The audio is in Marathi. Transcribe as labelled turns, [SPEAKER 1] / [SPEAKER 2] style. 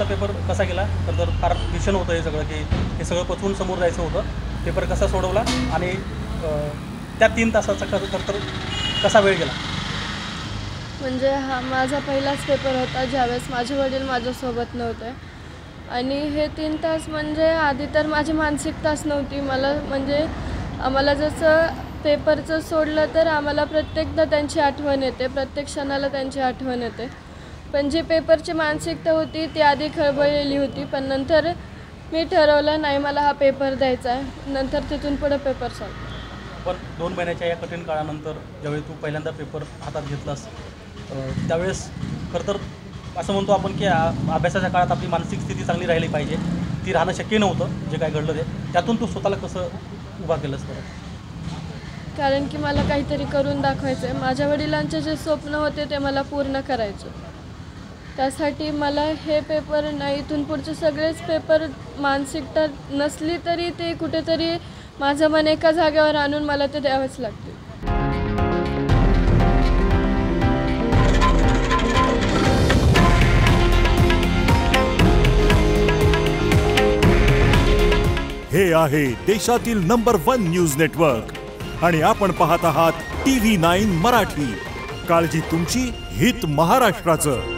[SPEAKER 1] पेपर कसा गेला तर फार भीषण होतं हे सगळं, की हे सगळं पचवून समोर जायचं होतं. पेपर कसा सोडवला आणि त्या 3 तासाचा तर कसा वेळ गेला?
[SPEAKER 2] म्हणजे हा माझा पहिलाच पेपर होता ज्यावेळेस माझे वडील माझ्यासोबत नव्हते आणि हे 3 तास म्हणजे आधी तर माझी मानसिकताच नव्हती. आम्हाला जसं पेपरचं सोडलं तर आम्हाला प्रत्येकदा त्यांची आठवण येते, प्रत्येक क्षणाला त्यांची आठवण येते. पण जी पेपरची मानसिकता होती ती आधी खळबळलेली होती, पण नंतर मी ठरवलं नाही मला हा पेपर द्यायचा आहे. नंतर तिथून पुढे पेपर सॉल्व.
[SPEAKER 1] पण 2 महिन्याच्या या कठीण काळानंतर ज्यावेळी तू पहिल्यांदा पेपर हातात घेतलास त्यावेळेस खरं तर असं म्हणतो आपण की अभ्यासाच्या काळात आपली मानसिक स्थिती चांगली राहिली पाहिजे, ती राहणं शक्य नव्हतं जे काय घडलं ते. त्यातून तू स्वतःला कसं उभा केलंस बरं?
[SPEAKER 2] कारण की मला काहीतरी करून दाखवायचं आहे. माझ्या वडिलांचे जे स्वप्न होते ते मला पूर्ण करायचे. त्यासाठी मला हे पेपर नाही, इथून पुढचे सगळेच पेपर मानसिकता नसली तरी ते कुठेतरी माझं मन एका जागेवर आणून मला ते द्यावेच लागतील.
[SPEAKER 3] हे आहे देशातील नंबर 1 न्यूज नेटवर्क आणि आपण पाहत आहात TV9 मराठी. काळजी तुमची, हित महाराष्ट्राचं.